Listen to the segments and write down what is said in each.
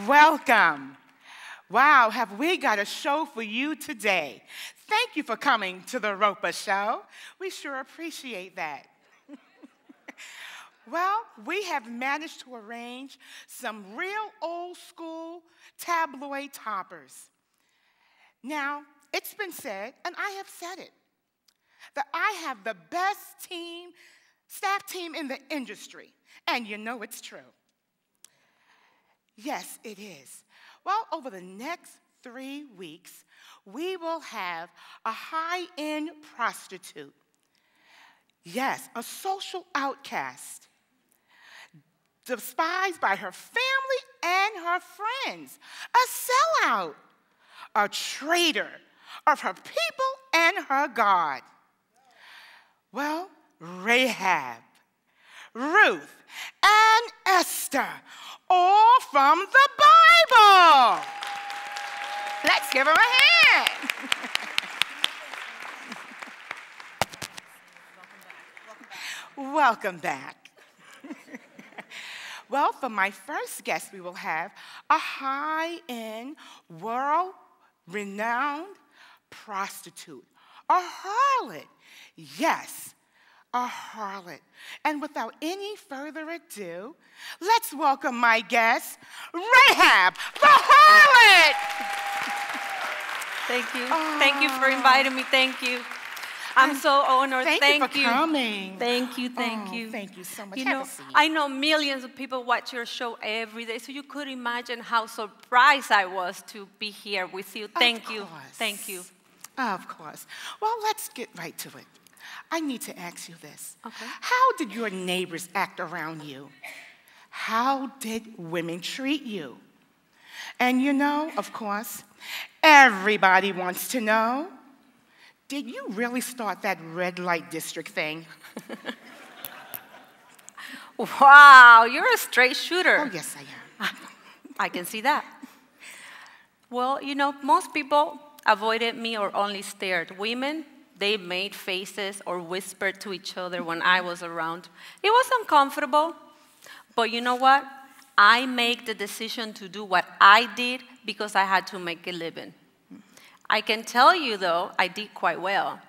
Welcome. Wow, have we got a show for you today. Thank you for coming to the Roper Show. We sure appreciate that. Well, we have managed to arrange some real old school tabloid toppers. Now, it's been said, and I have said it, that I have the best staff team in the industry. And you know it's true. Yes, it is. Well, over the next 3 weeks, we will have a high-end prostitute. Yes, a social outcast, despised by her family and her friends, a sellout, a traitor of her people and her God. Well, Rahab, Ruth, and Esther, all from the Bible. Let's give her a hand. Welcome back. Well, for my first guest, we will have a high-end, world-renowned prostitute, a harlot. Yes, a harlot. And without any further ado, let's welcome my guest, Rahab, the harlot. Thank you. Thank you for inviting me. Thank you. I'm so honored. Thank you for coming. Thank you. Thank you. Thank you so much. You Have know, a seat. I know millions of people watch your show every day, so you could imagine how surprised I was to be here with you. Thank you. Thank you. Of course. Well, let's get right to it. I need to ask you this. Okay. How did your neighbors act around you? How did women treat you? And you know, of course, everybody wants to know, did you really start that red light district thing? Wow, you're a straight shooter. Oh, yes, I am. I can see that. Well, you know, most people avoided me or only stared. Women, they made faces or whispered to each other when I was around. It was uncomfortable, but you know what? I made the decision to do what I did because I had to make a living. I can tell you, though, I did quite well.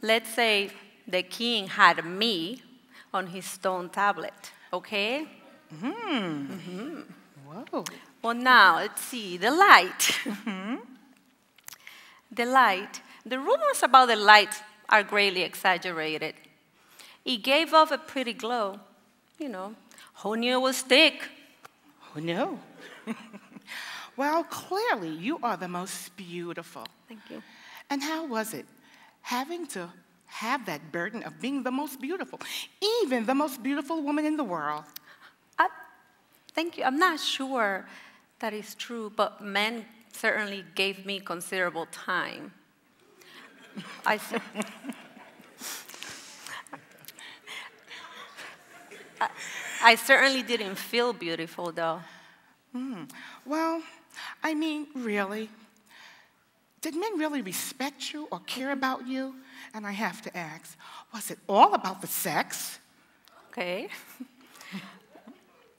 Let's say the king had me on his stone tablet, okay? Whoa. Well, now, let's see, the light. The light. The rumors about the light are greatly exaggerated. It gave off a pretty glow. You know, who knew it would stick? Who knew? Well, clearly, you are the most beautiful. Thank you. And how was it having to have that burden of being the most beautiful, even the most beautiful woman in the world? Thank you. I'm not sure that is true, but men certainly gave me considerable time. I certainly didn't feel beautiful, though. Well, I mean, really? Did men really respect you or care about you? And I have to ask, was it all about the sex? Okay.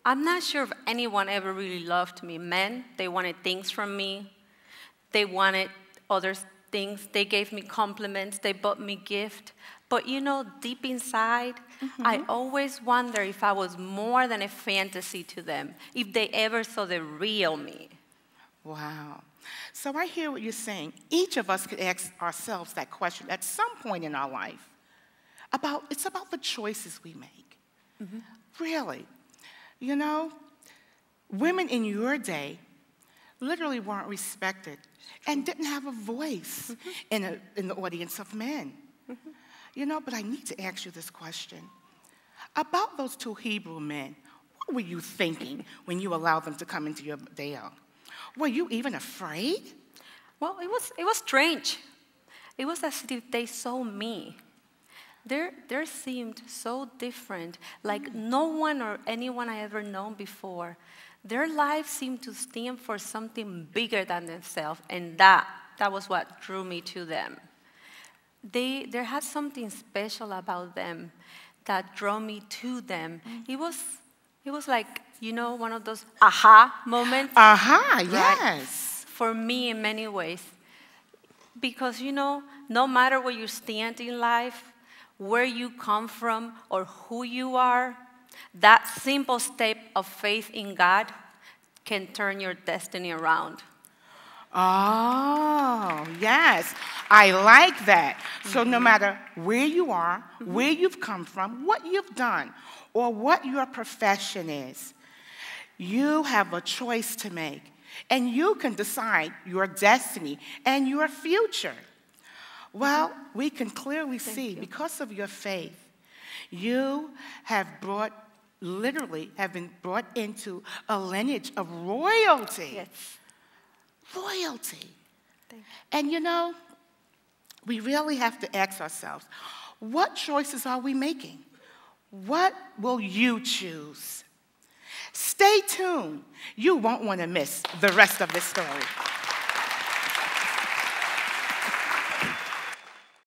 I'm not sure if anyone ever really loved me. Men, they wanted things from me. They wanted other things. They gave me compliments. They bought me gifts. But you know, deep inside, I always wonder if I was more than a fantasy to them, if they ever saw the real me. Wow. So I hear what you're saying. Each of us could ask ourselves that question at some point in our life. It's about the choices we make. Really. You know, women in your day literally weren't respected and didn't have a voice in the audience of men. You know, but I need to ask you this question. About those 2 Hebrew men, what were you thinking when you allowed them to come into your dale? Were you even afraid? Well, it was strange. It was as if they saw me. They seemed so different, like no one or anyone I ever known before. Their lives seemed to stand for something bigger than themselves, and that was what drew me to them. There had something special about them that drew me to them. It was It was like, one of those aha moments. Aha, right? yes. For me, in many ways. Because, no matter where you stand in life, where you come from, or who you are, that simple step of faith in God can turn your destiny around. Oh, yes. I like that. So no matter where you are, where you've come from, what you've done, or what your profession is, you have a choice to make. And you can decide your destiny and your future. Well, we can clearly see, because of your faith, you have literally have been brought into a lineage of royalty. Yes. Royalty. And we really have to ask ourselves, what choices are we making? What will you choose? Stay tuned. You won't want to miss the rest of this story.